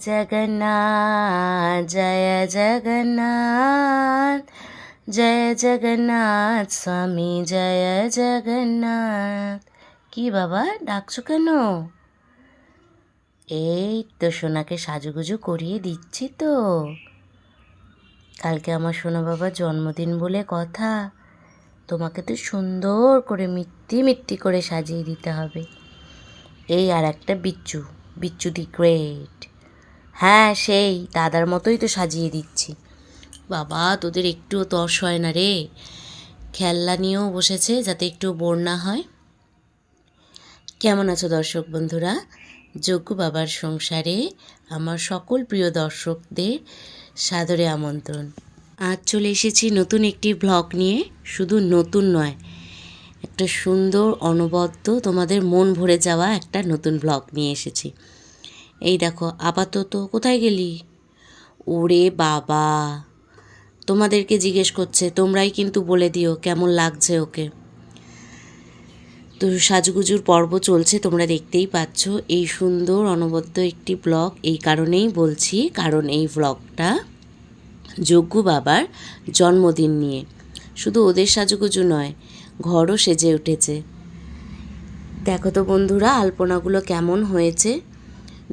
জগন্নাথ জয় জগন্নাথ জয় জগন্নাথ স্বামী জয় জগন্নাথ। কি বাবা ডাকছো কেন? এই তো সোনাকে সাজুগুজু করিয়ে দিচ্ছি তো। কালকে আমার সোনা বাবার জন্মদিন বলে কথা, তোমাকে তো সুন্দর করে মিট্টি মিট্টি করে সাজিয়ে দিতে হবে। এই আর একটা বিচ্চু, বিচ্চু দি গ্রেট। হ্যাঁ সেই দাদার মতোই তো সাজিয়ে দিচ্ছি। বাবা তোদের একটুও তর্স হয় না রে। খেলনা নিয়েও বসেছে যাতে একটু বোর না হয়। কেমন আছো দর্শক বন্ধুরা? যজ্ঞ বাবার সংসারে আমার সকল প্রিয় দর্শকদের সাদরে আমন্ত্রণ। আজ চলে এসেছি নতুন একটি ব্লগ নিয়ে। শুধু নতুন নয়, একটা সুন্দর অনবদ্য তোমাদের মন ভরে যাওয়া একটা নতুন ব্লগ নিয়ে এসেছি। এই দেখো আপাতত কোথায় গেলি? ওরে বাবা, তোমাদেরকে জিজ্ঞেস করছে, তোমরাই কিন্তু বলে দিও কেমন লাগছে ওকে। তো সাজুগুজুর পর্ব চলছে, তোমরা দেখতেই পাচ্ছ। এই সুন্দর অনবদ্য একটি ব্লগ এই কারণেই বলছি, কারণ এই ব্লগটা যজ্ঞ বাবার জন্মদিন নিয়ে। শুধু ওদের সাজুগুজু নয়, ঘরও সেজে উঠেছে। দেখো তো বন্ধুরা আলপনাগুলো কেমন হয়েছে।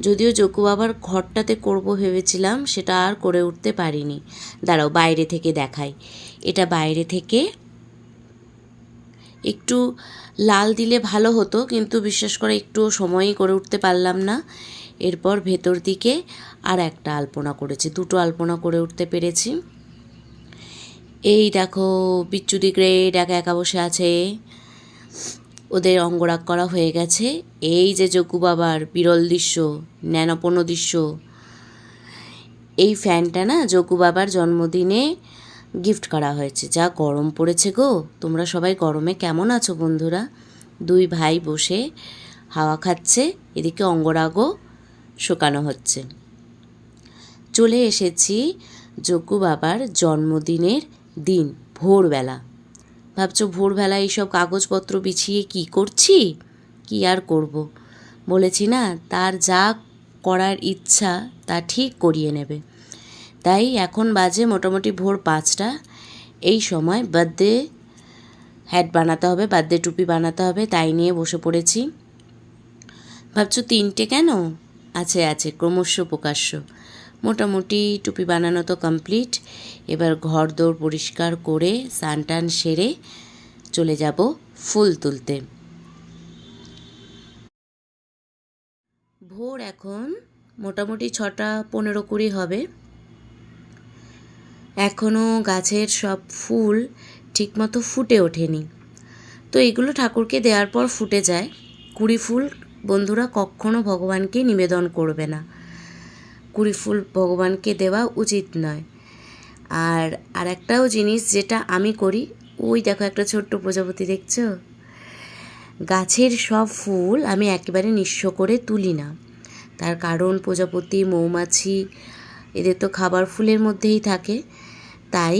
যদিও যজ্ঞ বাবার ঘরটাতে করব ভেবেছিলাম, সেটা আর করে উঠতে পারিনি। দাঁড়াও বাইরে থেকে দেখাই। এটা বাইরে থেকে একটু লাল দিলে ভালো হতো, কিন্তু বিশ্বাস করে একটুও সময়ই করে উঠতে পারলাম না। এরপর ভেতর দিকে আর একটা আলপনা করেছি, দুটো আলপনা করে উঠতে পেরেছি। এই দেখো বিচ্চুদি গ্রেড একা একা বসে আছে, ওদের অঙ্গরাগ করা হয়ে গেছে। এই যে যজ্ঞ বাবার বিরল দৃশ্য, ন্যানোপন্য দৃশ্য। এই ফ্যানটা না যজ্ঞ বাবার জন্মদিনে গিফট করা হয়েছে। যা গরম পড়েছে গো, তোমরা সবাই গরমে কেমন আছো বন্ধুরা? দুই ভাই বসে হাওয়া খাচ্ছে, এদিকে অঙ্গরাগও শুকানো হচ্ছে। চলে এসেছি যজ্ঞ বাবার জন্মদিনের দিন ভোরবেলা। ভাবছো ভোরবেলা এইসব কাগজপত্র বিছিয়ে কি করছি? কি আর করব, বলেছি না তার যা করার ইচ্ছা তা ঠিক করিয়ে নেবে। তাই এখন বাজে মোটামুটি ভোর 5টা। এই সময় বার্থডে হ্যাট বানাতে হবে, বার্থডে টুপি বানাতে হবে, তাই নিয়ে বসে পড়েছি। ভাবছো 3টে কেন? আছে আছে, ক্রমশ প্রকাশ্য। মোটামুটি টুপি বানানো তো কমপ্লিট। এবার ঘর দৌড় পরিষ্কার করে স্নান টান সেরে চলে যাব ফুল তুলতে। ভোর এখন মোটামুটি 6:15-20 হবে। এখনও গাছের সব ফুল ঠিকমতো ফুটে ওঠেনি। তো এগুলো ঠাকুরকে দেওয়ার পর ফুটে যায়। কুড়ি ফুল বন্ধুরা কখনো ভগবানকে নিবেদন করবে না। কুড়ি ফুল ভগবানকে দেওয়া উচিত নয়। আর একটাও জিনিস যেটা আমি করি, ওই দেখো একটা ছোট্ট প্রজাপতি দেখছো? গাছের সব ফুল আমি একেবারে নিঃস্ব করে তুলি না। তার কারণ প্রজাপতি, মৌমাছি এদের তো খাবার ফুলের মধ্যেই থাকে। তাই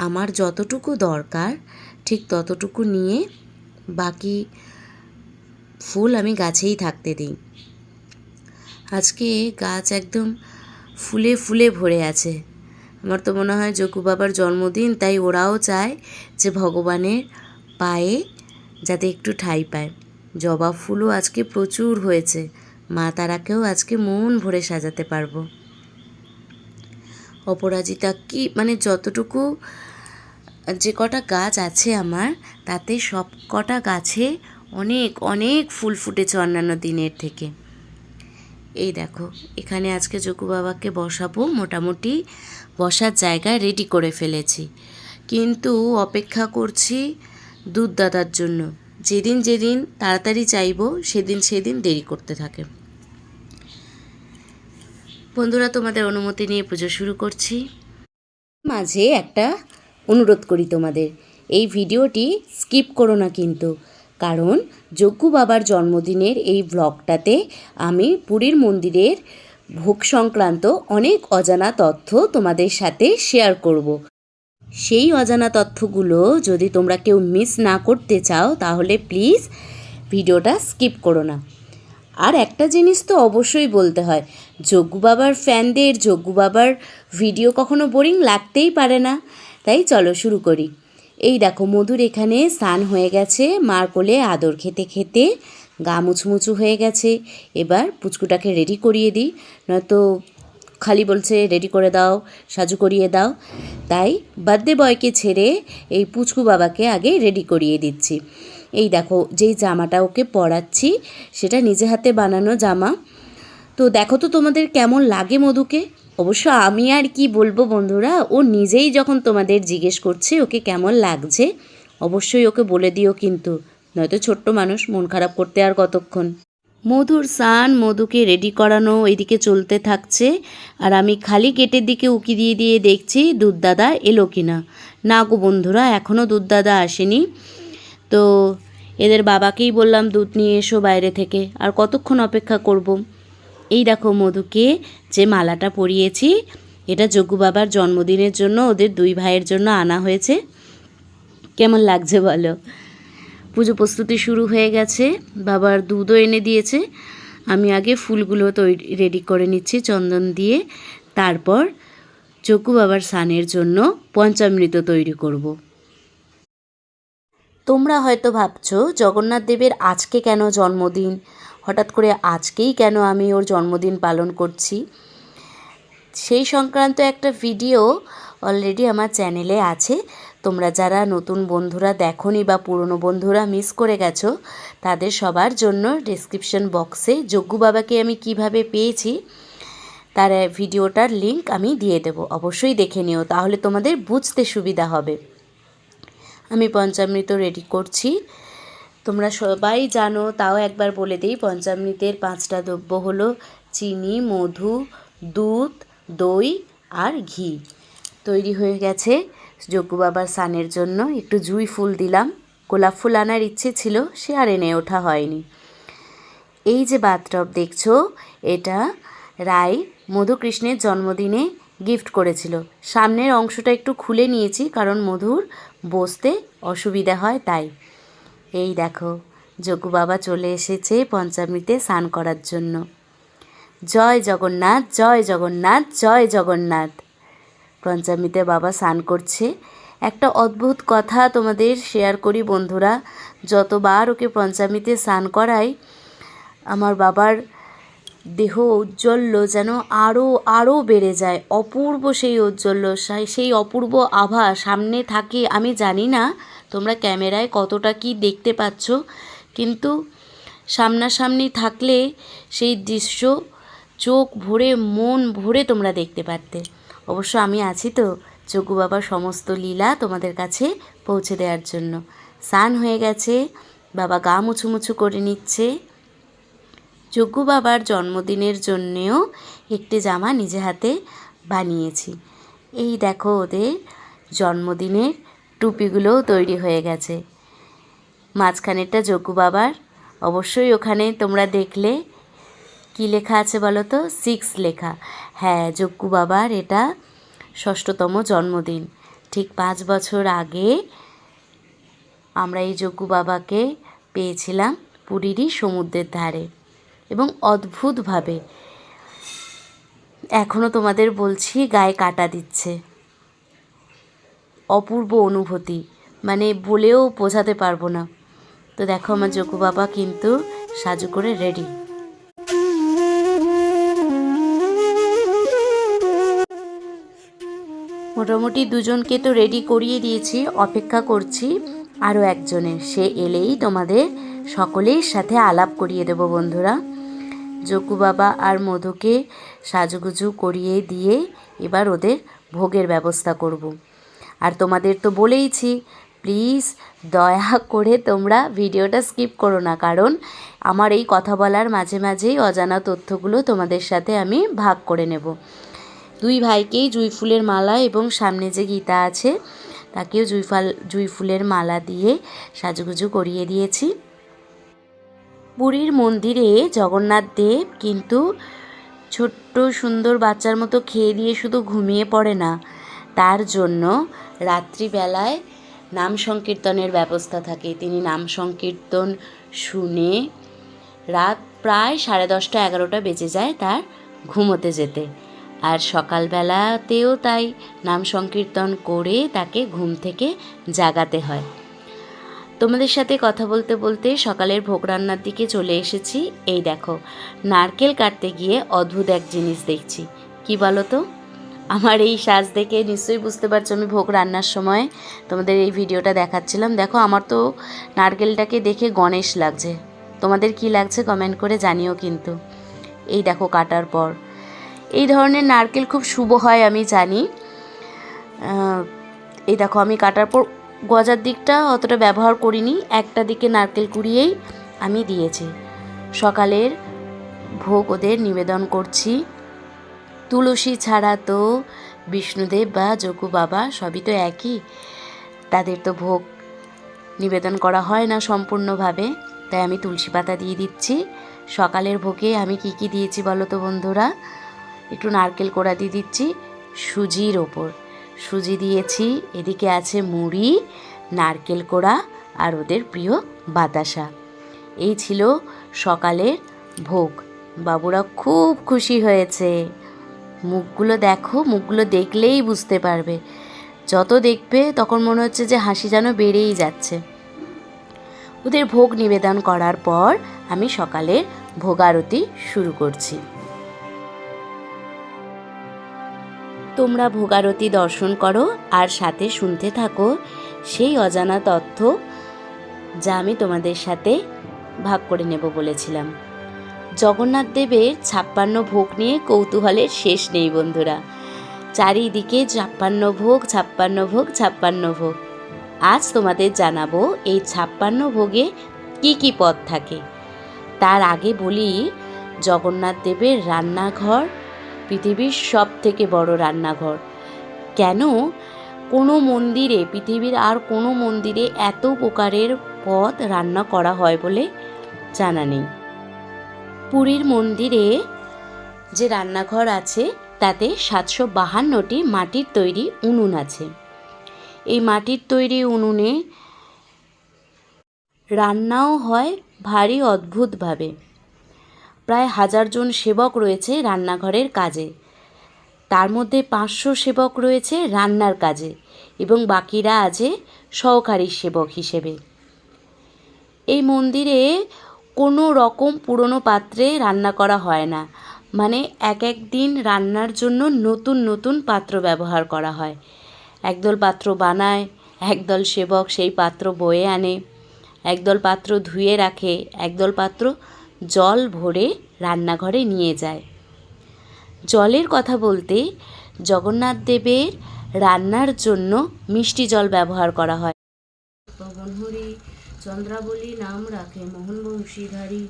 আমার যতটুকু দরকার ঠিক ততটুকু নিয়ে বাকি ফুল আমি গাছেই থাকতে দিই। আজকে গাছ একদম ফুলে ফুলে ভরে আছে। আমার তো মনে হয় যজ্ঞ বাবার জন্মদিন, তাই ওরাও চায় যে ভগবানের পায়ে যাতে একটু ঠাঁই পায়। জবা ফুলও আজকে প্রচুর হয়েছে, মা তারাকেও আজকে মন ভরে সাজাতে পারবো। অপরাজিতা কি মানে যতটুকু যে কটা গাছ আছে আমার, তাতে সব কটা গাছে অনেক অনেক ফুল ফুটেছে অন্যান্য দিনের থেকে। এই দেখো এখানে আজকে যজ্ঞ বাবাকে বসাবো, মোটামুটি বসার জায়গা রেডি করে ফেলেছি, কিন্তু অপেক্ষা করছি দুধ দাদার জন্য। যেদিন যেদিন তাড়াতাড়ি চাইবো সেদিন দেরি করতে থাকে। বন্ধুরা তোমাদের অনুমতি নিয়ে পুজো শুরু করছি। মাঝে একটা অনুরোধ করি তোমাদের, এই ভিডিওটি স্কিপ করো না কিন্তু, কারণ যজ্ঞ বাবার জন্মদিনের এই ব্লগটাতে আমি পুরীর মন্দিরের ভোগ সংক্রান্ত অনেক অজানা তথ্য তোমাদের সাথে শেয়ার করব। সেই অজানা তথ্যগুলো যদি তোমরা কেউ মিস না করতে চাও তাহলে প্লিজ ভিডিওটা স্কিপ করো না। আর একটা জিনিস তো অবশ্যই বলতে হয়, যজ্ঞ বাবার ফ্যানদের যজ্ঞ বাবার ভিডিও কখনো বোরিং লাগতেই পারে না। তাই চলো শুরু করি। এই দেখো মধুর এখানে স্নান হয়ে গেছে, মার কোলে আদর খেতে খেতে গা মুছমুছু হয়ে গেছে। এবার পুচকুটাকে রেডি করিয়ে দিই, নয়তো খালি বলছে রেডি করে দাও, সাজু করিয়ে দাও। তাই বার্থডে বয়কে ছেড়ে এই পুচকু বাবাকে আগে রেডি করিয়ে দিচ্ছি। এই দেখো যেই জামাটা ওকে পরাচ্ছি সেটা নিজে হাতে বানানো জামা। তো দেখো তো তোমাদের কেমন লাগে মধুকে। অবশ্য আমি আর কি বলবো বন্ধুরা, ও নিজেই যখন তোমাদের জিজ্ঞেস করছে ওকে কেমন লাগছে, অবশ্যই ওকে বলে দিও কিন্তু, নয়তো ছোট্ট মানুষ মন খারাপ করতে আর কতক্ষণ। মধুর স্নান, মধুকে রেডি করানো এদিকে চলতে থাকছে, আর আমি খালি গেটের দিকে উকি দিয়ে দিয়ে দেখছি দুধদাদা এলো কি না। না গো বন্ধুরা, এখনও দুধদাদা আসেনি। তো এদের বাবাকেই বললাম দুধ নিয়ে এসো বাইরে থেকে, আর কতক্ষণ অপেক্ষা করব। এই দেখো মধুকে যে মালাটা পরিয়েছি, এটা যজ্ঞ বাবার জন্মদিনের জন্য ওদের দুই ভাইয়ের জন্য আনা হয়েছে। কেমন লাগছে বলো। পুজো প্রস্তুতি শুরু হয়ে গেছে, বাবার দুধও এনে দিয়েছে। আমি আগে ফুলগুলো রেডি করে নিচ্ছি চন্দন দিয়ে, তারপর যজ্ঞ বাবার স্নানের জন্য পঞ্চামৃত তৈরি করব। তোমরা হয়তো ভাবছো জগন্নাথ দেবের আজকে কেন জন্মদিন, হঠাৎ করে আজকেই কেন আমি ওর জন্মদিন পালন করছি। সেই সংক্রান্ত একটা ভিডিও অলরেডি আমার চ্যানেলে আছে। তোমরা যারা নতুন বন্ধুরা দেখোনি বা পুরনো বন্ধুরা মিস করে গেছো, তাদের সবার জন্য ডেসক্রিপশন বক্সে যজ্ঞ বাবাকে আমি কিভাবে পেয়েছি তার ভিডিওটার লিংক আমি দিয়ে দেবো, অবশ্যই দেখে নিও, তাহলে তোমাদের বুঝতে সুবিধা হবে। আমি পঞ্চামৃত রেডি করছি। তোমরা সবাই জানো, তাও একবার বলে দিই, পঞ্চামৃতের 5টা দ্রব্য হলো চিনি, মধু, দুধ, দই আর ঘি। তৈরি হয়ে গেছে যজ্ঞ বাবার স্নানের জন্য। একটু জুঁই ফুল দিলাম, গোলাপ ফুল আনার ইচ্ছে ছিল, সে আর এনে ওঠা হয়নি। এই যে বাথটব দেখছো, এটা রাই মধুকৃষ্ণের জন্মদিনে গিফট করেছিল। সামনের অংশটা একটু খুলে নিয়েছি কারণ মধুর বসতে অসুবিধা হয় তাই। এই দেখো যজ্ঞ বাবা চলে এসেছে পঞ্চামৃতে স্নান করার জন্য। জয় জগন্নাথ, জয় জগন্নাথ, জয় জগন্নাথ। পঞ্চামৃতে বাবা স্নান করছে। একটা অদ্ভুত কথা তোমাদের শেয়ার করি বন্ধুরা, যতবার ওকে পঞ্চামৃতে স্নান করাই আমার বাবার দেহ ঔজ্জ্বল্য যেন আরও বেড়ে যায়। অপূর্ব সেই ঔজ্জ্বল্য, সেই অপূর্ব আভা সামনে থাকে। আমি জানি না তোমরা ক্যামেরায় কতটা কি দেখতে পাচ্ছ, কিন্তু সামনাসামনি থাকলে সেই দৃশ্য চোখ ভরে মন ভরে তোমরা দেখতে পারতে। অবশ্য আমি আছি তো যজ্ঞ বাবার সমস্ত লীলা তোমাদের কাছে পৌঁছে দেওয়ার জন্য। স্নান হয়ে গেছে, বাবা গা মুছু করে নিচ্ছে। যজ্ঞ বাবার জন্মদিনের জন্যেও একটি জামা নিজে হাতে বানিয়েছি। এই দেখো ওদের জন্মদিনের টুপিগুলোও তৈরি হয়ে গেছে। মাঝখানেরটা যজ্ঞ বাবার, অবশ্যই ওখানে তোমরা দেখলে কি লেখা আছে বলো তো, 6 লেখা। হ্যাঁ, যজ্ঞ বাবার এটা 6তম জন্মদিন। ঠিক 5 বছর আগে আমরা এই যজ্ঞ বাবাকে পেয়েছিলাম পুরীরই সমুদ্রের ধারে, এবং অদ্ভুতভাবে এখনও তোমাদের বলছি গায়ে কাঁটা দিচ্ছে। অপূর্ব অনুভূতি, মানে বলেও বোঝাতে পারবো না। তো দেখো আমার যজ্ঞ বাবা কিন্তু সাজু করে রেডি। মোটামুটি দুজনকে তো রেডি করিয়ে দিয়েছি, অপেক্ষা করছি আরও একজনের। সে এলেই তোমাদের সকলের সাথে আলাপ করিয়ে দেব বন্ধুরা। যজ্ঞ বাবা আর মধুকে সাজুগুজু করিয়ে দিয়ে এবার ওদের ভোগের ব্যবস্থা করব। আর তোমাদের তো বলেইছি, প্লিজ দয়া করে তোমরা ভিডিওটা স্কিপ করো না, কারণ আমার এই কথা বলার মাঝে মাঝেই অজানা তথ্যগুলো তোমাদের সাথে আমি ভাগ করে নেব। দুই ভাইকেই জুঁই ফুলের মালা এবং সামনে যে গীতা আছে তাকেও জুঁই ফুলের মালা দিয়ে সাজুগুজু করিয়ে দিয়েছি। পুরীর মন্দিরে জগন্নাথ দেব কিন্তু ছোট্ট সুন্দর বাচ্চার মতো খেয়ে দিয়ে শুধু ঘুমিয়ে পড়ে না, তার জন্য রাত্রিবেলায় নাম সংকীর্তনের ব্যবস্থা থাকে। তিনি নাম সংকীর্তন শুনে রাত প্রায় 10:30 11টা বেজে যায় তার ঘুমোতে যেতে। আর সকালবেলাতেও তাই নাম সংকীর্তন করে তাকে ঘুম থেকে জাগাতে হয়। তোমাদের সাথে কথা বলতে বলতে সকালের ভোগ রান্নার দিকে চলে এসেছি। এই দেখো, নারকেল কাটতে গিয়ে অদ্ভুত এক জিনিস দেখছি। কি বলো তো? আমার এই সাজ দেখে নিশ্চয়ই বুঝতে পারছো আমি ভোগ রান্নার সময় তোমাদের এই ভিডিওটা দেখাচ্ছিলাম। দেখো, আমার তো নারকেলটাকে দেখে গণেশ লাগছে। তোমাদের কি লাগছে কমেন্ট করে জানিও কিন্তু। এই দেখো, কাটার পর এই ধরনের নারকেল খুব শুভ হয় আমি জানি। এই দেখো, আমি কাটার পর গজার দিকটা অতটা ব্যবহার করিনি, একটা দিকে নারকেল কুড়িয়েই আমি দিয়েছি। সকালের ভোগ ওদের নিবেদন করছি। তুলসী ছাড়া তো বিষ্ণুদেব বা যোগু বাবা সবই তো একই, তাদের তো ভোগ নিবেদন করা হয় না সম্পূর্ণভাবে, তাই আমি তুলসী পাতা দিয়ে দিচ্ছি। সকালের ভোগে আমি কি কি দিয়েছি বলো তো বন্ধুরা? একটু নারকেল কোড়া দিয়ে দিচ্ছি সুজির ওপর, সুজি দিয়েছি, এদিকে আছে মুড়ি, নারকেল কোড়া আর ওদের প্রিয় বাতাসা। এই ছিল সকালের ভোগ। বাবুরা খুব খুশি হয়েছে। মুখগুলো দেখো, মুখগুলো দেখলেই বুঝতে পারবে, যত দেখবে তখন মনে হচ্ছে যে হাসি যেন বেড়েই যাচ্ছে। ওদের ভোগ নিবেদন করার পর আমি সকালের ভোগারতি শুরু করছি। তোমরা ভোগারতি দর্শন করো আর সাথে শুনতে থাকো সেই অজানা তথ্য যা আমি তোমাদের সাথে ভাগ করে নেব বলেছিলাম। জগন্নাথ দেবের 56 ভোগ নিয়ে কৌতূহলের শেষ নেই বন্ধুরা। চারিদিকে 56 ভোগ, 56 ভোগ, 56 ভোগ। আজ তোমাদের জানাবো এই 56 ভোগে কি কি পদ থাকে। তার আগে বলি, জগন্নাথ দেবের রান্নাঘর পৃথিবীর সব থেকে বড় রান্নাঘর। কেন কোনো মন্দিরে, পৃথিবীর আর কোনো মন্দিরে এত প্রকারের পদ রান্না করা হয় বলে জানা নেই। পুরীর মন্দিরে যে রান্নাঘর আছে তাতে 752টি মাটির তৈরি উনুন আছে। এই মাটির তৈরি উনুনে রান্নাও হয় ভারী অদ্ভুতভাবে। প্রায় 1000 জন সেবক রয়েছে রান্নাঘরের কাজে, তার মধ্যে 500 সেবক রয়েছে রান্নার কাজে এবং বাকিরা আছে সহকারী সেবক হিসেবে। এই মন্দিরে কোনো রকম পুরনো পাত্রে রান্না করা হয় না, মানে এক এক দিন রান্নার জন্য নতুন নতুন পাত্র ব্যবহার করা হয়। একদল পাত্র বানায়, একদল সেবক সেই পাত্র বয়ে আনে, একদল পাত্র ধুয়ে রাখে, একদল পাত্র জল ভরে রান্নাঘরে নিয়ে যায়। জলের কথা বলতে জগন্নাথ দেবের রান্নার জন্য মিষ্টি জল ব্যবহার করা হয়। পবনহরি চন্দ্রাবলী নাম রাখে মোহন বংশীধারী,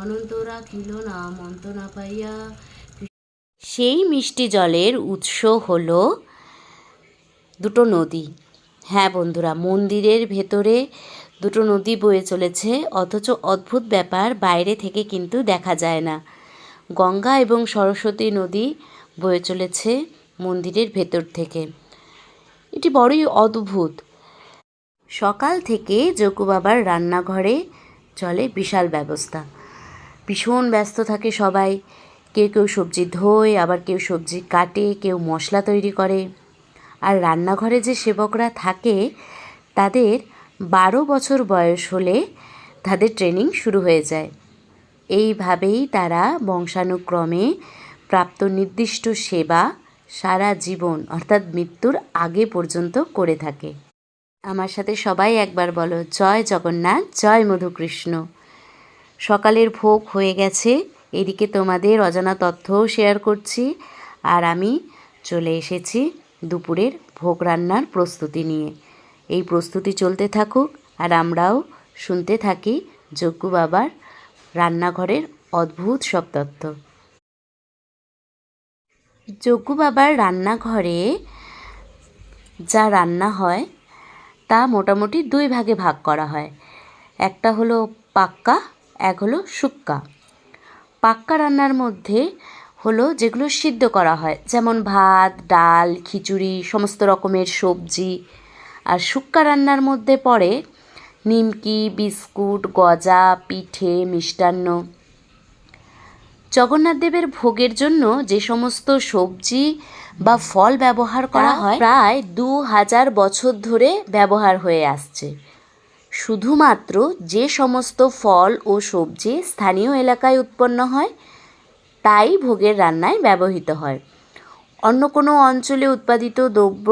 অনন্ত রাখিল নাম অন্ত না পাইয়া। সেই মিষ্টি জলের উৎস হলো দুটো নদী। হ্যাঁ বন্ধুরা, মন্দিরের ভেতরে দুটো নদী বয়ে চলেছে, অথচ অদ্ভুত ব্যাপার, বাইরে থেকে কিন্তু দেখা যায় না। গঙ্গা এবং সরস্বতী নদী বয়ে চলেছে মন্দিরের ভেতর থেকে। এটি বড়ই অদ্ভুত। সকাল থেকে যোগু বাবার রান্নাঘরে চলে বিশাল ব্যবস্থা। ভীষণ ব্যস্ত থাকে সবাই। কেউ কেউ সবজি ধোয়, আবার কেউ সবজি কাটে, কেউ মশলা তৈরি করে। আর রান্নাঘরে যে সেবকরা থাকে তাদের 12 বছর বয়স হলে তাদের ট্রেনিং শুরু হয়ে যায়। এইভাবেই তারা বংশানুক্রমে প্রাপ্ত নির্দিষ্ট সেবা সারা জীবন অর্থাৎ মৃত্যুর আগে পর্যন্ত করে থাকে। আমার সাথে সবাই একবার বলো, জয় জগন্নাথ, জয় মধুকৃষ্ণ। সকালের ভোগ হয়ে গেছে, এদিকে তোমাদের অজানা তথ্যও শেয়ার করছি, আর আমি চলে এসেছি দুপুরের ভোগ রান্নার প্রস্তুতি নিয়ে। এই প্রস্তুতি চলতে থাকুক আর আমরাও শুনতে থাকি যোগ্য বাবার রান্নাঘরের অদ্ভুত সব তথ্য। যোগ্য বাবার রান্নাঘরে যা রান্না হয় তা মোটামুটি 2 ভাগে ভাগ করা হয়। একটা হলো পাক্কা, এক হলো শুক্কা। পাক্কা রান্নার মধ্যে হলো যেগুলো সিদ্ধ করা হয়, যেমন ভাত, ডাল, খিচুড়ি, সমস্ত রকমের সবজি। আর শুক্কা রান্নার মধ্যে পড়ে নিমকি, বিস্কুট, গজা, পিঠে, মিষ্টান্ন। জগন্নাথ দেবের ভোগের জন্য যে সমস্ত সবজি বা ফল ব্যবহার করা হয় প্রায় 2000 বছর ধরে ব্যবহার হয়ে আসছে। শুধুমাত্র যে সমস্ত ফল ও সবজি স্থানীয় এলাকায় উৎপন্ন হয় তাই ভোগের রান্নায় ব্যবহৃত হয়। অন্য কোনো অঞ্চলে উৎপাদিত দ্রব্য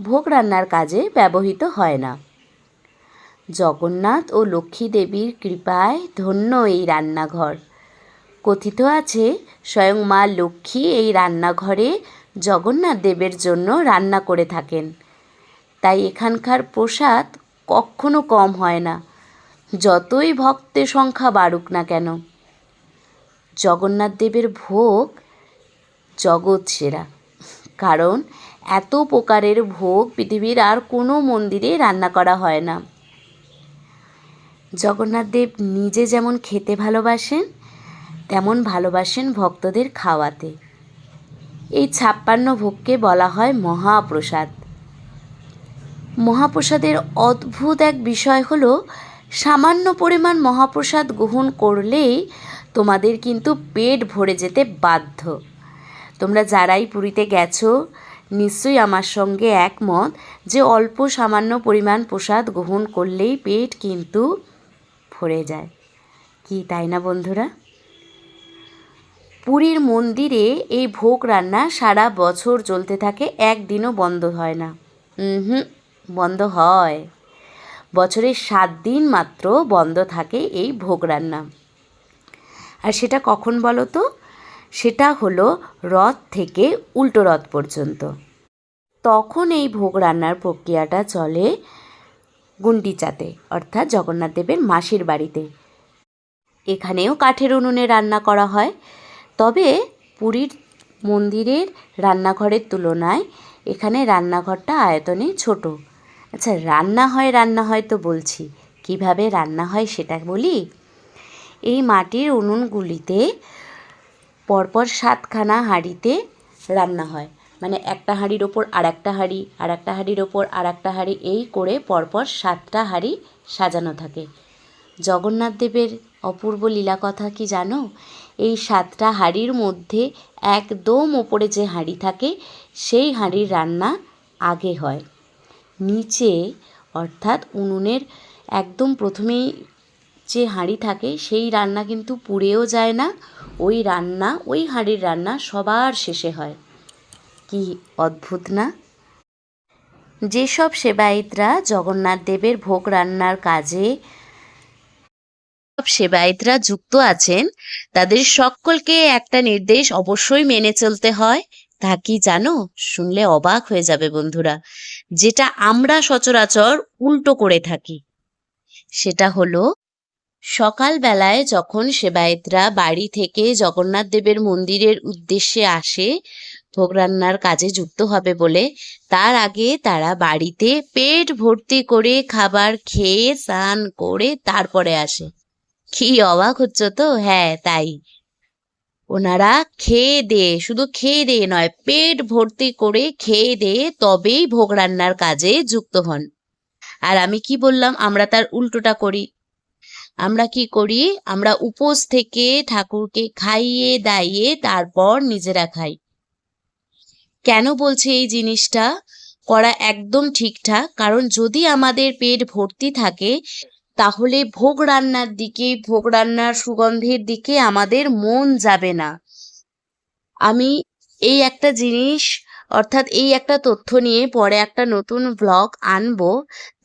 ভোগ রান্নার কাজে ব্যবহৃত হয় না। জগন্নাথ ও লক্ষ্মী দেবীর কৃপায় ধন্য এই রান্নাঘর। কথিত আছে স্বয়ং মা লক্ষ্মী এই রান্নাঘরে জগন্নাথ দেবের জন্য রান্না করে থাকেন। তাই এখানকার প্রসাদ কখনো কম হয় না, যতই ভক্তের সংখ্যা বাড়ুক না কেন। জগন্নাথ দেবের ভোগ জগৎ সেরা, কারণ এত প্রকারের ভোগ পৃথিবীর আর কোনো মন্দিরে রান্না করা হয় না। জগন্নাথ দেব নিজে যেমন খেতে ভালোবাসেন তেমন ভালোবাসেন ভক্তদের খাওয়াতে। এই 56 ভোগকে বলা হয় মহাপ্রসাদ। মহাপ্রসাদের অদ্ভুত এক বিষয় হলো সামান্য পরিমাণ মহাপ্রসাদ গ্রহণ করলেই তোমাদের কিন্তু পেট ভরে যেতে বাধ্য। তোমরা যারাই পুরীতে গেছো নিশ্চয়ই আমার সঙ্গে একমত যে অল্প সামান্য পরিমাণ প্রসাদ গ্রহণ করলেই পেট কিন্তু ভরে যায়। কি তাই না বন্ধুরা? পুরীর মন্দিরে এই ভোগ রান্না সারা বছর চলতে থাকে, একদিনও বন্ধ হয় না। বন্ধ হয়, বছরে 7 দিন মাত্র বন্ধ থাকে এই ভোগ রান্না। আর সেটা কখন বলো তো? সেটা হলো রথ থেকে উল্টো রথ পর্যন্ত। তখন এই ভোগ রান্নার প্রক্রিয়াটা চলে গুন্ডিচাতে, অর্থাৎ জগন্নাথ দেবের মাসির বাড়িতে। এখানেও কাঠের উনুনে রান্না করা হয়, তবে পুরীর মন্দিরের রান্নাঘরের তুলনায় এখানে রান্নাঘরটা আয়তনে ছোট। আচ্ছা, রান্না হয় তো বলছি, কিভাবে রান্না হয় সেটা বলি। এই মাটির উনুনগুলিতে পরপর 7খানা হাঁড়িতে রান্না হয়, মানে একটা হাঁড়ির ওপর আর একটা হাঁড়ি, আর একটা হাঁড়ির ওপর আর একটা হাঁড়ি, এই করে পরপর 7টা হাঁড়ি সাজানো থাকে। জগন্নাথ দেবের অপূর্ব লীলা কথা কি জানো? এই 7টা হাঁড়ির মধ্যে একদম ওপরে যে হাঁড়ি থাকে সেই হাঁড়ির রান্না আগে হয়। নিচে অর্থাৎ উনুনের একদম প্রথমেই যে হাঁড়ি থাকে সেই রান্না কিন্তু পুড়েও যায় না, ওই হাঁড়ির রান্না সবার শেষে হয়। কি অদ্ভুত না? যেসব সেবায়েতরা জগন্নাথ দেবের ভোগ রান্নার কাজে সেবায়েতরা যুক্ত আছেন তাদের সকলকে একটা নির্দেশ অবশ্যই মেনে চলতে হয়। তা কি জানো? শুনলে অবাক হয়ে যাবে বন্ধুরা, যেটা আমরা সচরাচর উল্টো করে থাকি। সেটা হলো সকালবেলায় যখন সেবায়েতরা বাড়ি থেকে জগন্নাথ দেবের মন্দিরের উদ্দেশ্যে আসে ভোগ রান্নার কাজে যুক্ত হবে বলে, তার আগে তারা বাড়িতে পেট ভর্তি করে খাবার খেয়ে স্নান করে তারপরে আসে। কি অবাক হচ্ছ তো? হ্যাঁ, তাই। ওনারা শুধু খেয়ে দিয়ে নয়, পেট ভর্তি করে খেয়ে দিয়ে তবেই ভোগ রান্নার কাজে যুক্ত হন। আর আমি কি বললাম, আমরা তার উল্টোটা করি। আমরা কি করি? আমরা উপোস থেকে ঠাকুরকে খাইয়ে দাইয়ে তারপর নিজেরা খাই। কেন বলছি এই জিনিসটা করা একদম ঠিকঠাক? কারণ যদি আমাদের পেট ভর্তি থাকে তাহলে ভোগ রান্নার সুগন্ধের দিকে আমাদের মন যাবে না। আমি এই একটা জিনিস অর্থাৎ এই একটা তথ্য নিয়ে পরে একটা নতুন ব্লগ আনবো,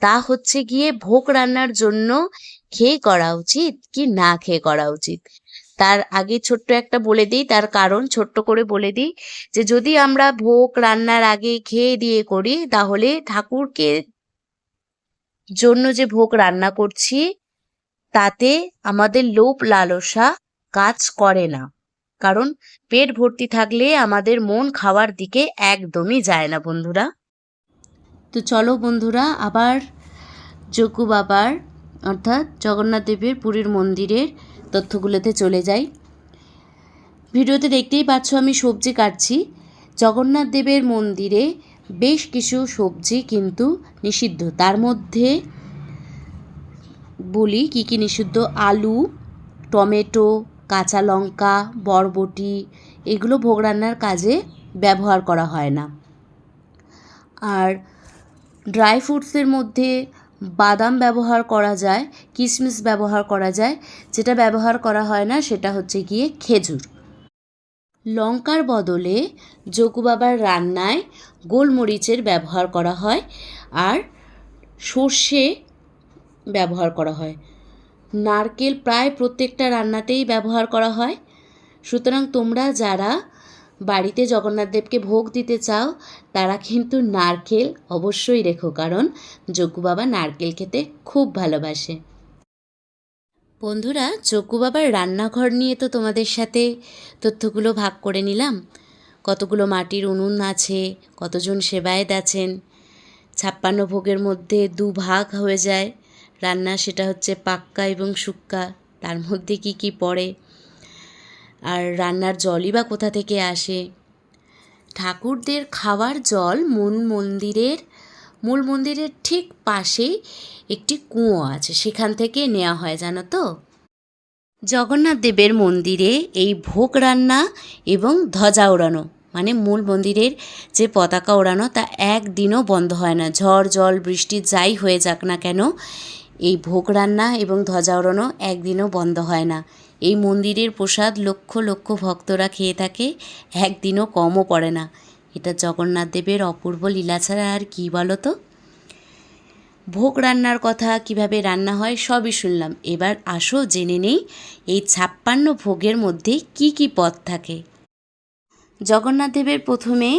তা হচ্ছে গিয়ে ভোগ রান্নার জন্য খেয়ে করা উচিত কি না খেয়ে করা উচিত। তার আগে ছোট্ট একটা বলে দিই, তার কারণ ছোট্ট করে বলে দিই যে যদি আমরা ভোগ রান্নার আগে খেয়ে দিয়ে করি তাহলে ঠাকুরকে জন্য যে ভোগ রান্না করছি তাতে আমাদের লোভ লালসা কাজ করে না, কারণ পেট ভর্তি থাকলে আমাদের মন খাওয়ার দিকে একদমই যায় না বন্ধুরা। তো চলো বন্ধুরা, আবার যজ্ঞ বাবার অর্থাৎ জগন্নাথ দেবের পুরীর মন্দিরের তথ্যগুলোতে চলে যাই। ভিডিওতে দেখতেই পাচ্ছ আমি সবজি কাটছি। জগন্নাথ দেবের মন্দিরে বেশ কিছু সবজি কিন্তু নিষিদ্ধ। তার মধ্যে বলি কি কি নিষিদ্ধ: আলু, টমেটো, কাঁচা লঙ্কা, বরবটি এগুলো ভোগ রান্নার কাজে ব্যবহার করা হয় না। আর ড্রাই ফ্রুটসের মধ্যে বাদাম ব্যবহার করা যায়, কিশমিশ ব্যবহার করা যায়। যেটা ব্যবহার করা হয় না সেটা হচ্ছে গিয়ে খেজুর। লঙ্কার বদলে যোগু বাবার রান্নায় গোলমরিচের ব্যবহার করা হয় আর সর্ষে ব্যবহার করা হয়। নারকেল প্রায় প্রত্যেকটা রান্নাতেই ব্যবহার করা হয়। সুতরাং তোমরা যারা বাড়িতে জগন্নাথ দেবকে ভোগ দিতে চাও তারা কিন্তু নারকেল অবশ্যই রেখো, কারণ যোগু বাবা নারকেল খেতে খুব ভালোবাসে। বন্ধুরা, যোগু বাবার রান্নাঘর নিয়ে তো তোমাদের সাথে তথ্যগুলো ভাগ করে নিলাম। কতগুলো মাটির উনুন আছে, কতজন সেবায়েত আছেন, 56 ভোগের মধ্যে 2 ভাগ হয়ে যায় রান্না, সেটা হচ্ছে পাক্কা এবং শুক্কা, তার মধ্যে কি কি পড়ে, আর রান্নার জলই বা কোথা থেকে আসে। ঠাকুরদের খাওয়ার জল মূল মন্দিরের ঠিক পাশেই একটি কুয়ো আছে, সেখান থেকে নেওয়া হয়, জানো তো। জগন্নাথ দেবের মন্দিরে এই ভোগ রান্না এবং ধ্বজা ওড়ানো, মানে মূল মন্দিরের যে পতাকা ওড়ানো, তা একদিনও বন্ধ হয় না। ঝড় জল বৃষ্টি যাই হয়ে যাক না কেন, এই ভোগ রান্না এবং ধ্বজা ওড়ানো একদিনও বন্ধ হয় না। এই মন্দিরের প্রসাদ লক্ষ লক্ষ ভক্তরা খেয়ে থাকে, একদিনও কমও পড়ে না। এটা জগন্নাথ দেবের অপূর্ব লীলা ছাড়া আর কী বলো তো। ভোগ রান্নার কথা, কিভাবে রান্না হয় সবই শুনলাম। এবার আসো জেনে নেই এই 56 ভোগের মধ্যে কি কি পদ থাকে। জগন্নাথ দেবের প্রথমে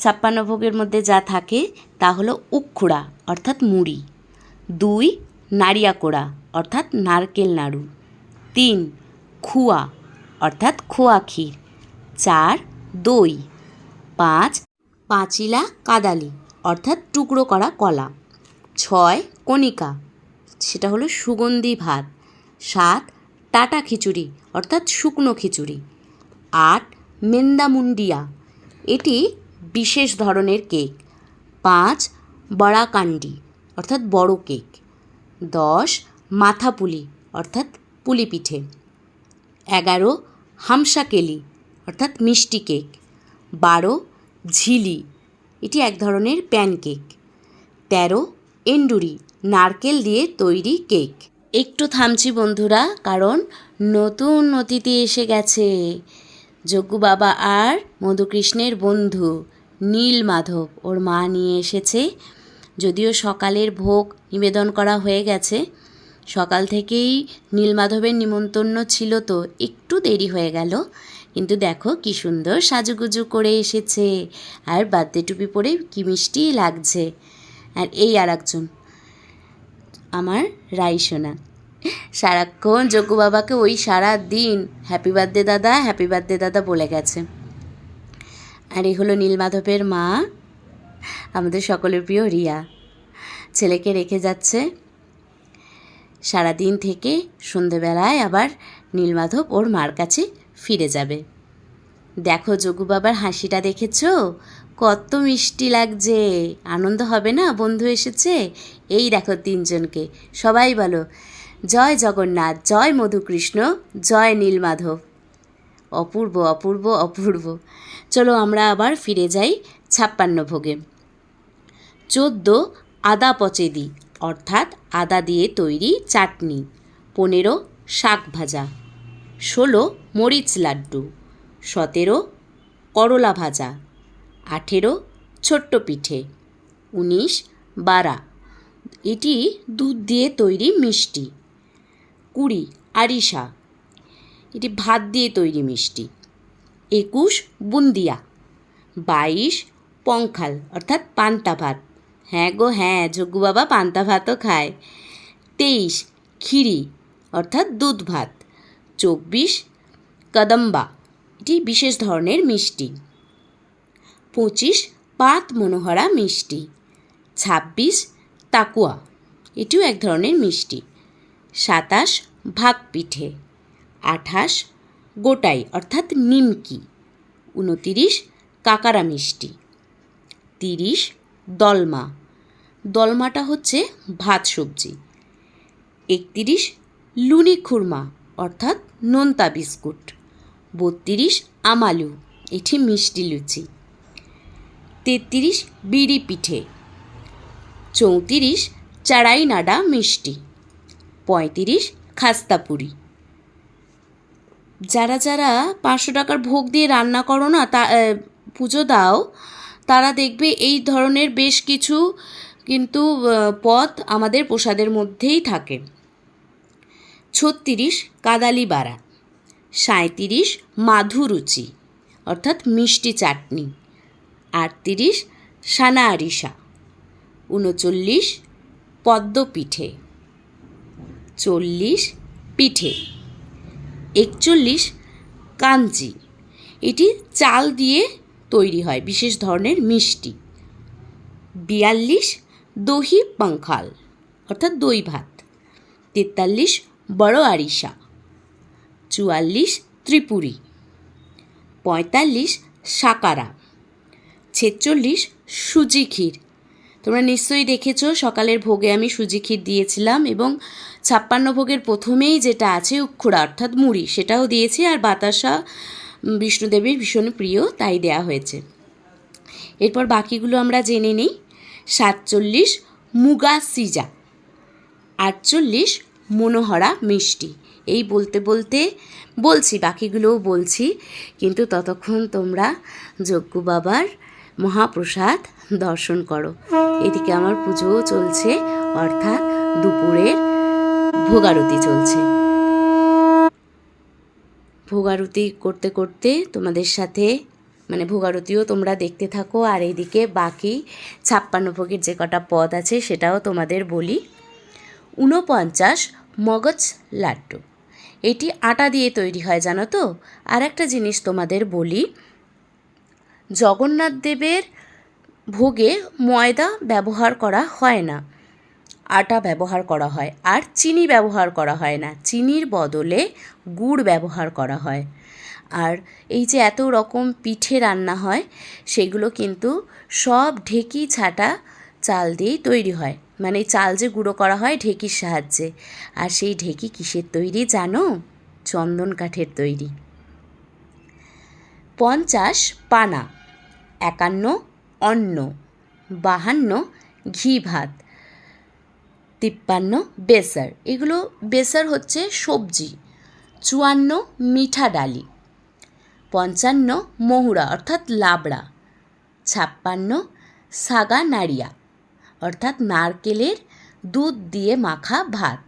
56 ভোগের মধ্যে যা থাকে তা হলো উক্ষুড়া অর্থাৎ মুড়ি, 2 নারিয়া কোড়া অর্থাৎ নারকেল নাড়ু, 3 খুয়া অর্থাৎ খোয়া ক্ষীর, 4 দই, 5 পাঁচিলা কাদালি অর্থাৎ টুকরো করা কলা, 6 কণিকা সেটা হলো সুগন্ধি ভাত, 7 টাটা খিচুড়ি অর্থাৎ শুকনো খিচুড়ি, 8 মেন্দামুন্ডিয়া এটি বিশেষ ধরনের কেক, 5 বড়াকান্ডি অর্থাৎ বড় কেক, 10 মাথা পুলি অর্থাৎ পুলি পিঠে, 11 হামসাকেলি অর্থাৎ মিষ্টি কেক, 12 ঝিলি এটি এক ধরনের প্যানকেক, 13 এন্ডুরি নারকেল দিয়ে তৈরি কেক। একটু থামছি বন্ধুরা, কারণ নতুন অতিথি এসে গেছে। যোগু বাবা আর মধুকৃষ্ণের বন্ধু নীলমাধব, ওর মা নিয়ে এসেছে। যদিও সকালের ভোগ নিবেদন করা হয়ে গেছে, সকাল থেকেই নীলমাধবের নিমন্ত্রণ ছিল, তো একটু দেরি হয়ে গেল। কিন্তু দেখো কি সুন্দর সাজুগুজু করে এসেছে, আর বার্থডে টুপি পরে কি মিষ্টি লাগছে। আর এই আর একজন আমার রাইসোনা, সারাক্ষণ যোগু বাবাকে ওই সারা দিন হ্যাপি বার্থডে দাদা হ্যাপি বার্থডে দাদা বলে গেছে। আর এই হলো নীলমাধবের মা, আমাদের সকলের প্রিয় রিয়া। ছেলেকে রেখে যাচ্ছে, সারাদিন থেকে সন্ধেবেলায় আবার নীলমাধব ওর মার কাছে ফিরে যাবে। দেখো যোগু বাবার হাসিটা দেখেছো, কত মিষ্টি লাগছে। আনন্দ হবে না, বন্ধু এসেছে। এই দেখো 3 জনকে, সবাই বলো জয় জগন্নাথ, জয় মধুকৃষ্ণ, জয় নীলমাধব। অপূর্ব অপূর্ব অপূর্ব। চলো আমরা আবার ফিরে যাই 56 ভোগে। 14 আদা পচেদি অর্থাৎ আদা দিয়ে তৈরি চাটনি, 15 শাক ভাজা, 16 মরিচ লাড্ডু, 17 করলা ভাজা, 18 ছোট্ট পিঠে, 19 বারা এটি দুধ দিয়ে তৈরি মিষ্টি, 20 আরিসা এটি ভাত দিয়ে তৈরি মিষ্টি, 21 বুন্দিয়া, 22 পংখাল অর্থাৎ পান্তা ভাত, হ্যাঁ গো হ্যাঁ, যোগু বাবা পান্তা ভাতও খায়, 23 খিরি অর্থাৎ দুধ ভাত, 24 কদম্বা এটি বিশেষ ধরনের মিষ্টি, 25 পাত মনোহরা মিষ্টি, 26 তাকুয়া এটিও এক ধরনের মিষ্টি, 27 ভাগ পিঠে, 28 গোটাই অর্থাৎ নিমকি, 29 কাকারা মিষ্টি, 30 দলমা, দলমাটা হচ্ছে ভাত সবজি, 31 লুনি খুরমা অর্থাৎ নোনতা বিস্কুট। 32 আমালু, এটি মিষ্টি লুচি। 33 বিড়ি পিঠে। 34 চাড়াই নাড়া মিষ্টি। 35 খাস্তাপুরি। যারা যারা 500 টাকার ভোগ দিয়ে রান্না করো না, পুজো দাও, তারা দেখবে এই ধরনের বেশ কিছু কিন্তু পদ আমাদের প্রসাদের মধ্যেই থাকে। 36 কাদালি বাড়া। 37 মাধুরুচি অর্থাৎ মিষ্টি চাটনি। 38 সানা আরিসা। 39 পদ্ম পিঠে। 40 পিঠে। 41 কাঞ্জি, এটি চাল দিয়ে তৈরি হয় বিশেষ ধরনের মিষ্টি। 42 দহি পাঙ্খাল অর্থাৎ দই ভাত। 43 বড় আরিসা। 44 ত্রিপুরি। 45 সাকারা। 46 সুজি ক্ষীর। তোমরা নিশ্চয়ই দেখেছো সকালের ভোগে আমি সুজি ক্ষীর দিয়েছিলাম, এবং 56 ভোগের প্রথমেই যেটা আছে উক্ষুড়া অর্থাৎ মুড়ি, সেটাও দিয়েছি। আর বাতাসা বিষ্ণুদেবীর ভীষণ প্রিয়, তাই দেয়া হয়েছে। এরপর বাকিগুলো আমরা জেনে নিই। 47 মুগা সিজা। 48 মনোহরা মিষ্টি। এই বলতে বলতে বলছি, বাকিগুলোও বলছি, কিন্তু ততক্ষণ তোমরা যজ্ঞ বাবার মহাপ্রসাদ দর্শন করো। এদিকে আমার পুজোও চলছে, অর্থাৎ দুপুরের ভোগারতি চলছে। ভোগারতি করতে করতে তোমাদের সাথে ভোগারতিও তোমরা দেখতে থাকো, আর এইদিকে বাকি 56 ভোগের যে কটা পদ আছে সেটাও তোমাদের বলি। 49 মগজ লাড্ডু, এটি আটা দিয়ে তৈরি হয় জানো তো। আর একটা জিনিস তোমাদের বলি, জগন্নাথ দেবের ভোগে ময়দা ব্যবহার করা হয় না, আটা ব্যবহার করা হয়। আর চিনি ব্যবহার করা হয় না, চিনির বদলে গুড় ব্যবহার করা হয়। আর এই যে এত রকম পিঠে রান্না হয়, সেগুলো কিন্তু সব ঢেকি ছাটা চাল দিয়েই তৈরি হয়। চাল যে গুঁড়ো করা হয় ঢেকির সাহায্যে। আর সেই ঢেকি কিসের তৈরি জানো? চন্দন কাঠের তৈরি। 50 পানা। 51 অন্ন। 52 ঘি ভাত। 53 বেসার, এগুলো বেসার হচ্ছে সবজি। 54 মিঠা ডালি। 55 মহুরা অর্থাৎ লাবড়া। 56 সাগা নাড়িয়া অর্থাৎ নারকেলের দুধ দিয়ে মাখা ভাত।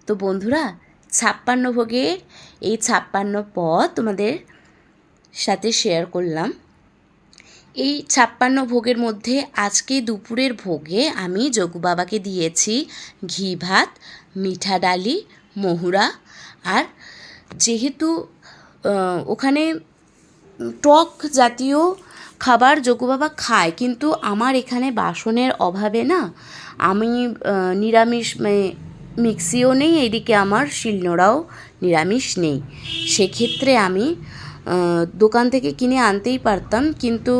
তো বন্ধুরা, 56 ভোগের এই 56 পদ তোমাদের সাথে শেয়ার করলাম। এই 56 ভোগের মধ্যে আজকে দুপুরের ভোগে আমি যোগু বাবাকে দিয়েছি ঘি ভাত, মিঠা ডালি, মহুরা। আর যেহেতু ওখানে টক জাতীয় খাবার যোগু বাবা খায়, কিন্তু আমার এখানে বাসনের অভাবে না, আমি নিরামিষ মিক্সিও নেই, এদিকে আমার শিলনোড়াও নিরামিষ নেই। সেক্ষেত্রে আমি দোকান থেকে কিনে আনতেই পারতাম, কিন্তু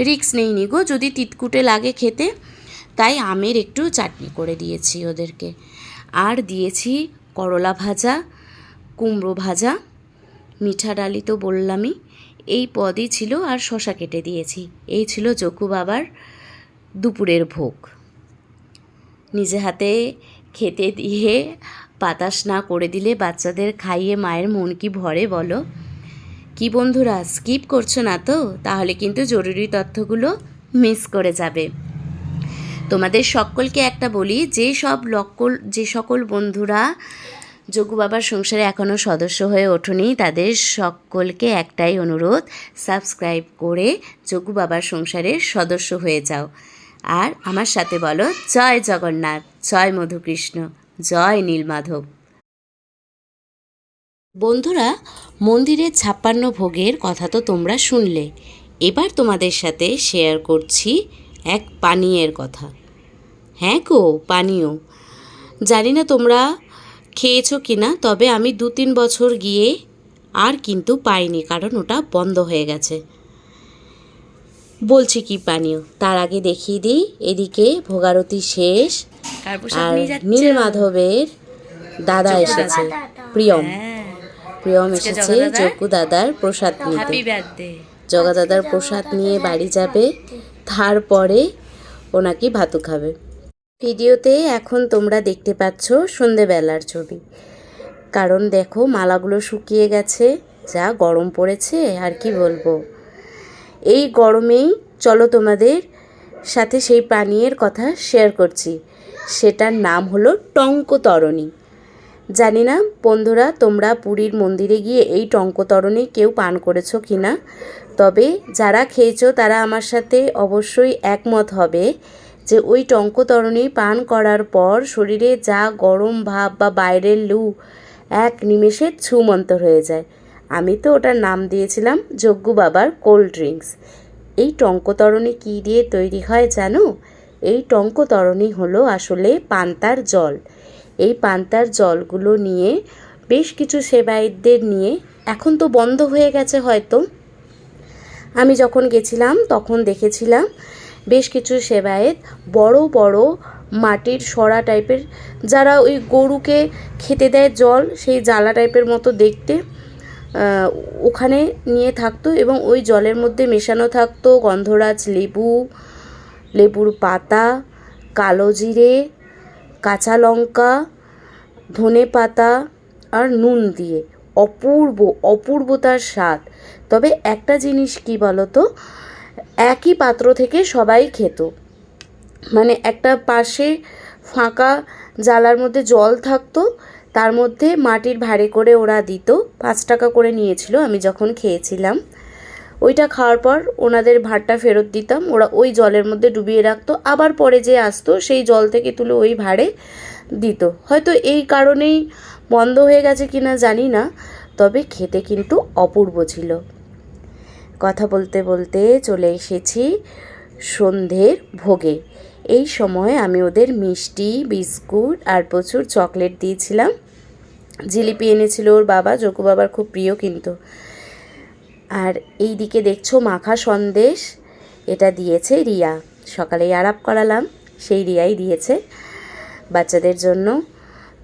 রিস্ক নেইনি গো, যদি তিতকুটে লাগে খেতে, তাই আমের একটু চাটনি করে দিয়েছি ওদেরকে। আর দিয়েছি করলা ভাজা, কুমড়ো ভাজা, মিঠা ডালি তো বললামই, এই পদই ছিল। আর শশা কেটে দিয়েছি। এই ছিল যোগু বাবার দুপুরের ভোগ। নিজে হাতে খেতে দিয়ে বাতাস না করে দিলে বাচ্চাদের খাইয়ে মায়ের মন কি ভরে বলো? কি বন্ধুরা, স্কিপ করছো না তো? তাহলে কিন্তু জরুরি তথ্যগুলো মিস করে যাবে। তোমাদের সকলকে একটা বলি, যে সকল বন্ধুরা যোগু বাবার সংসারে এখনও সদস্য হয়ে ওঠোনি, তাদের সকলকে একটাই অনুরোধ, সাবস্ক্রাইব করে যোগু বাবার সংসারের সদস্য হয়ে যাও। আর আমার সাথে বলো, জয় জগন্নাথ, জয় মধুকৃষ্ণ, জয় নীলমাধব। বন্ধুরা, মন্দিরের 56 ভোগের কথা তো তোমরা শুনলে। এবার তোমাদের সাথে শেয়ার করছি এক পানীয়ের কথা। হ্যাঁ গো, পানীয়। জানি না তোমরা খেয়েছো কি না, তবে আমি 2-3 বছর গিয়ে আর কিন্তু পাইনি, কারণ ওটা বন্ধ হয়ে গেছে। বলছি কি পানীয়, তার আগে দেখিয়ে দিই। এদিকে ভোগারতি শেষ, আর নীলমাধবের দাদা এসেছে, প্রিয়ম। প্রিয়ম এসেছে জগ্গু দাদার প্রসাদ নিতে। জগা দাদার প্রসাদ নিয়ে বাড়ি যাবে, তারপরে ওনাকি ভাতু খাবে। ভিডিওতে এখন তোমরা দেখতে পাচ্ছ সন্ধেবেলার ছবি, কারণ দেখো মালাগুলো শুকিয়ে গেছে, যা গরম পড়েছে আর কি বলবো। এই গরমেই চলো তোমাদের সাথে সেই পানীয়ের কথা শেয়ার করছি, সেটার নাম হলো টঙ্কতরণী। জানি না বন্ধুরা তোমরা পুরীর মন্দিরে গিয়ে এই টঙ্কতরণী কেউ পান করেছো কি না, তবে যারা খেয়েছো তারা আমার সাথে অবশ্যই একমত হবে যে ওই টঙ্কতরণী পান করার পর শরীরে যা গরম ভাব বা বাইরের লু এক নিমেষে ছুমন্তর হয়ে যায়। আমি তো ওটার নাম দিয়েছিলাম জগ্গু বাবার কোল্ড ড্রিঙ্কস। এই টঙ্কতরণী কী দিয়ে তৈরি হয় জানো? এই টঙ্কতরণী হলো আসলে পান্তার জল। এই পান্তার জলগুলো নিয়ে বেশ কিছু সেবায়েতদের নিয়ে, এখন তো বন্ধ হয়ে গেছে হয়তো, আমি যখন গেছিলাম তখন দেখেছিলাম বেশ কিছু সেবায়েত বড় বড় মাটির সরা টাইপের, যারা ওই গরুকে খেতে দেয় জল, সেই জ্বালা টাইপের মতো দেখতে, ওখানে নিয়ে থাকতো এবং ওই জলের মধ্যে মেশানো থাকতো গন্ধরাজ লেবু, লেবুর পাতা, কালো জিরে, কাঁচা লঙ্কা, ধনে পাতা আর নুন দিয়ে। অপূর্ব অপূর্বতার স্বাদ। তবে একটা জিনিস কি বলো তো, একই পাত্র থেকে সবাই খেত, মানে একটা পাশে ফাঁকা জালার মধ্যে জল থাকতো, তার মধ্যে মাটির ভাঁড়ে করে ওরা দিত, 5 টাকা করে নিয়েছিল আমি যখন খেয়েছিলাম। ওইটা খাওয়ার পর ওনাদের ভাঁড়টা ফেরত দিতাম, ওরা ওই জলের মধ্যে ডুবিয়ে রাখতো, আবার পরে যে আসতো সেই জল থেকে তুলে ওই ভাঁড়ে দিত। হয়তো এই কারণেই বন্ধ হয়ে গেছে কিনা জানি না, তবে খেতে কিন্তু অপূর্ব ছিল। কথা বলতে বলতে চলে এসেছি সন্ধ্যের ভোগে। এই সময় আমি ওদের মিষ্টি, বিস্কুট আর প্রচুর চকলেট দিয়েছিলাম। জিলিপি এনেছিল ওর বাবা, জগ্গু বাবার খুব প্রিয় কিন্তু। আর এই দিকে দেখছো মাখা সন্দেশ, এটা দিয়েছে রিয়া। সকালেই আরাপ করালাম, সেই রিয়াই দিয়েছে বাচ্চাদের জন্য।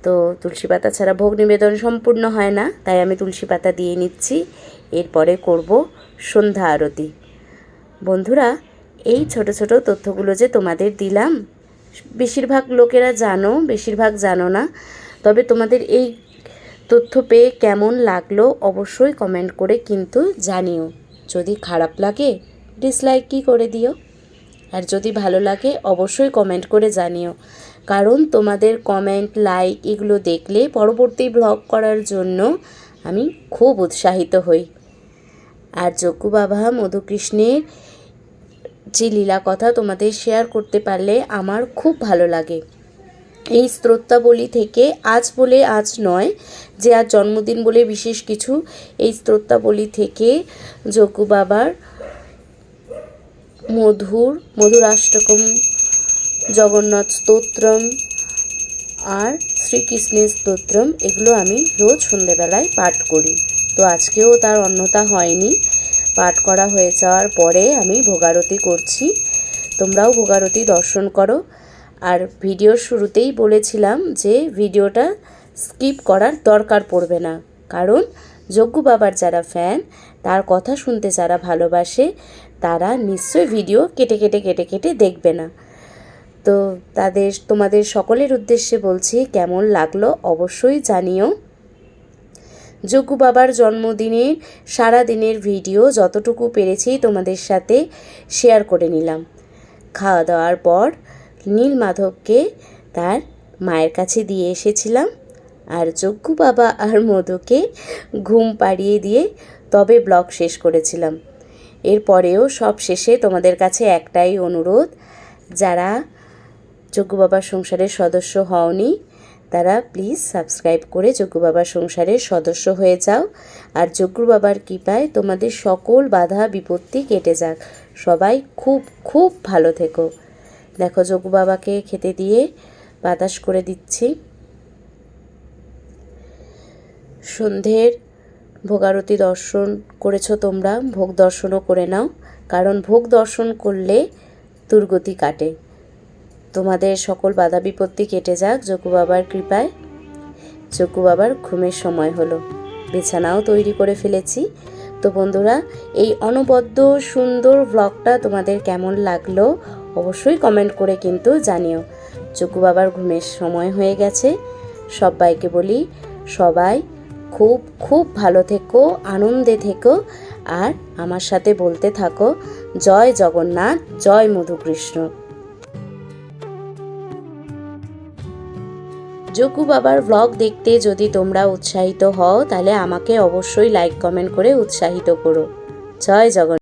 তো তুলসী পাতা ছাড়া ভোগ নিবেদন সম্পূর্ণ হয় না, তাই আমি তুলসী পাতা দিয়ে নিচ্ছি। এরপরে করব সন্ধ্যা আরতি। বন্ধুরা, এই ছোট ছোট তথ্যগুলো যে তোমাদের দিলাম, বেশিরভাগ লোকেরা জানো, বেশিরভাগ জানো না। তবে তোমাদের এই তথ্য পেয়ে কেমন লাগলো অবশ্যই কমেন্ট করে কিন্তু জানিও। যদি খারাপ লাগে ডিসলাইক কি করে দিও, আর যদি ভালো লাগে অবশ্যই কমেন্ট করে জানিও, কারণ তোমাদের কমেন্ট, লাইক এগুলো দেখলে পরবর্তী ব্লগ করার জন্য আমি খুব উৎসাহিত হই। আর জগ্গু বাবা মধুকৃষ্ণের যে লীলা কথা তোমাদের শেয়ার করতে পারলে আমার খুব ভালো লাগে। এই স্তোত্রাবলী থেকে আজ বলে আজ নয় যে আজ জন্মদিন বলে বিশেষ কিছু, এই স্তোত্রাবলী থেকে জগ্গু বাবার মধুরাষ্টকম, জগন্নাথ স্তোত্রম আর শ্রীকৃষ্ণের স্তোত্রম, এগুলো আমি রোজ সন্ধ্যেবেলায় পাঠ করি। তো আজকেও তার অন্যথা হয়নি। পাঠ করা হয়ে যাওয়ার পরে আমি ভোগারতি করছি, তোমরাও ভোগারতি দর্শন করো। আর ভিডিওর শুরুতেই বলেছিলাম যে ভিডিওটা স্কিপ করার দরকার পড়বে না, কারণ জগ্গু বাবার যারা ফ্যান, তার কথা শুনতে যারা ভালোবাসে, তারা নিশ্চয়ই ভিডিও কেটে কেটে দেখবে না। তো তোমাদের সকলের উদ্দেশ্যে বলছি, কেমন লাগলো অবশ্যই জানিও। জগ্গু বাবার জন্মদিনের সারা দিনের ভিডিও যতটুকু পেরেছি তোমাদের সাথে শেয়ার করে নিলাম। খাওয়া দাওয়ার পর নীলমাধবকে তার মায়ের কাছে দিয়ে এসেছিলাম, আর জগ্গু বাবা আর মধুকে ঘুম পাড়িয়ে দিয়ে তবে ব্লগ শেষ করেছিলাম। এরপরেও সব শেষে তোমাদের কাছে একটাই অনুরোধ, যারা জগ্গু বাবার সংসারের সদস্য হওনি তারা প্লিজ সাবস্ক্রাইব করে জগ্গু বাবার সংসারের সদস্য হয়ে যাও। আর জগ্গু বাবার কৃপায় তোমাদের সকল বাধা বিপত্তি কেটে যাক। সবাই খুব খুব ভালো থেকো। দেখো জগ্গু বাবাকে খেতে দিয়ে বাতাস করে দিচ্ছি। সন্ধ্যের ভোগারতি দর্শন করেছো তোমরা, ভোগ দর্শনও করে নাও, কারণ ভোগ দর্শন করলে দুর্গতি কাটে। তোমাদের সকল বাধা বিপত্তি কেটে যাক জগ্গু বাবার কৃপায়। জগ্গু বাবার ঘুমের সময় হলো। বিছানাও তৈরি করে ফেলেছি। তো বন্ধুরা, এই অনবদ্য সুন্দর ব্লগটা তোমাদের কেমন লাগলো অবশ্যই কমেন্ট করে কিন্তু জানিও। চুকু বাবার ঘুমের সময় হয়ে গেছে। সবাইকে বলি, সবাই খুব খুব ভালো থেকো, আনন্দে থেকো, আর আমার সাথে বলতে থাকো জয় জগন্নাথ, জয় মধুকৃষ্ণ। জগু বাবার ব্লগ দেখতে যদি তোমরা উৎসাহিত হও তাহলে আমাকে অবশ্যই লাইক কমেন্ট করে উৎসাহিত করো। জয় জগন্নাথ।